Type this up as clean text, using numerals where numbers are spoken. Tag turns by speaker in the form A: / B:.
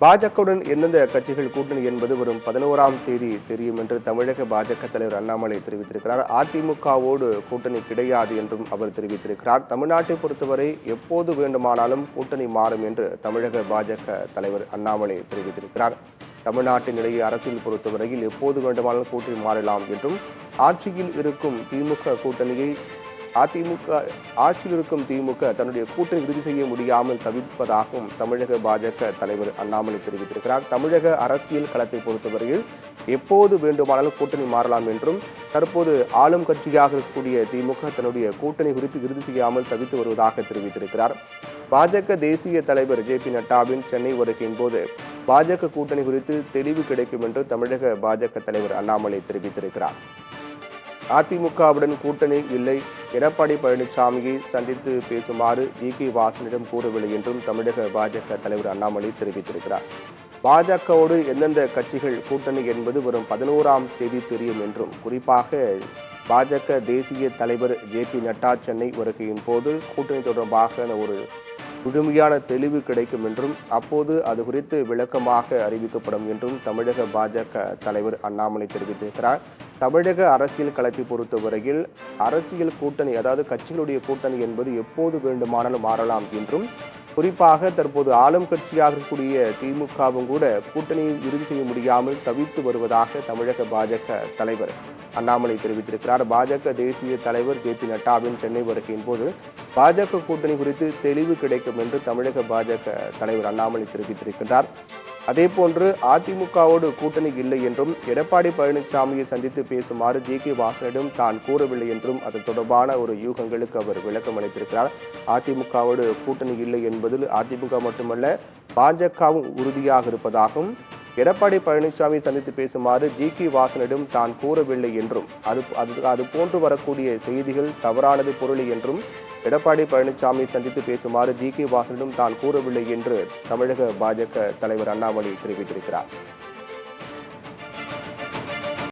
A: பாஜகவுடன் எந்தெந்த கட்சிகள் கூட்டணி என்பது வரும் 11ஆம் தேதி தெரியும் என்று தமிழக பாஜக தலைவர் அண்ணாமலை தெரிவித்திருக்கிறார். அதிமுகவோடு கூட்டணி கிடையாது என்றும் அவர் தெரிவித்திருக்கிறார். தமிழ்நாட்டை பொறுத்தவரை எப்போது வேண்டுமானாலும் கூட்டணி மாறும் என்று தமிழக பாஜக தலைவர் அண்ணாமலை தெரிவித்திருக்கிறார். தமிழ்நாட்டின் நிலையை அரசியல் பொறுத்தவரையில் எப்போது வேண்டுமானாலும் கூட்டணி மாறலாம் என்றும் ஆட்சியில் இருக்கும் திமுக கூட்டணியை ஆட்சியில் இருக்கும் திமுக தன்னுடைய கூட்டணி இறுதி செய்ய முடியாமல் தவிர்ப்பதாகவும் தமிழக பாஜக தலைவர் அண்ணாமலை தெரிவித்திருக்கிறார். தமிழக அரசியல் களத்தை பொறுத்தவரையில் எப்போது வேண்டுமானாலும் கூட்டணி மாறலாம் என்றும் தற்போது ஆளும் கட்சியாக இருக்கக்கூடிய திமுக தன்னுடைய கூட்டணி குறித்து இறுதி செய்யாமல் தவித்து வருவதாக தெரிவித்திருக்கிறார். பாஜக தேசிய தலைவர் ஜே.பி. நட்டாவின் சென்னை வருகையின் போது பாஜக கூட்டணி குறித்து தெளிவு கிடைக்கும் என்று தமிழக பாஜக தலைவர் அண்ணாமலை தெரிவித்திருக்கிறார். அதிமுகவுடன் கூட்டணி இல்லை, எடப்பாடி பழனிசாமியை சந்தித்து பேசுமாறு ஜி.கே. வாசனிடம் கூறவில்லை என்றும் தமிழக பாஜக தலைவர் அண்ணாமலை தெரிவித்திருக்கிறார். பாஜகவோடு எந்தெந்த கட்சிகள் கூட்டணி என்பது வரும் 11ஆம் தேதி தெரியும் என்றும், குறிப்பாக பாஜக தேசிய தலைவர் ஜே.பி. நட்டா சென்னை வருகையின் போது கூட்டணி தொடர்பாக ஒரு முழுமையான தெளிவு கிடைக்கும் என்றும் அப்போது அது குறித்து விளக்கமாக அறிவிக்கப்படும் என்றும் தமிழக பாஜக தலைவர் அண்ணாமலை தெரிவித்திருக்கிறார். தமிழக அரசியல் களத்தை பொறுத்தவரையில் அரசியல் கூட்டணி, அதாவது கட்சிகளுடைய கூட்டணி என்பது எப்போது வேண்டுமானாலும் மாறலாம் என்றும், குறிப்பாக தற்போது ஆளும் கட்சியாக இருக்கக்கூடிய திமுகவும் கூட கூட்டணியை இறுதி செய்ய முடியாமல் தவித்து வருவதாக தமிழக பாஜக தலைவர் அண்ணாமலை தெரிவித்திருக்கிறார். பாஜக தேசிய தலைவர் ஜே.பி. நட்டாவின் சென்னை வருகையின் போது பாஜக கூட்டணி குறித்து தெளிவு கிடைக்கும் என்று தமிழக பாஜக தலைவர் அண்ணாமலை தெரிவித்திருக்கின்றார். அதேபோன்று அதிமுகவோடு கூட்டணி இல்லை என்றும், எடப்பாடி பழனிசாமியை சந்தித்து பேசுமாறு ஜி.கே. வாசனிடம் தான் கூறவில்லை என்றும் அது தொடர்பான ஒரு யூகங்களுக்கு அவர் விளக்கம் அளித்திருக்கிறார். அதிமுகவோடு கூட்டணி இல்லை என்பதில் அதிமுக மட்டுமல்ல பாஜகவும் உறுதியாக இருப்பதாகவும், எடப்பாடி பழனிசாமி சந்தித்து பேசுமாறு ஜி.கே. வாசனிடம் தான் கூறவில்லை என்றும், அது போன்று வரக்கூடிய செய்திகள் தவறானது பொருளை என்றும், எடப்பாடி பழனிசாமி சந்தித்து பேசுமாறு ஜி.கே. வாசனிடம் தான் கூறவில்லை என்று தமிழக பாஜக தலைவர் அண்ணாமலை தெரிவித்திருக்கிறார்.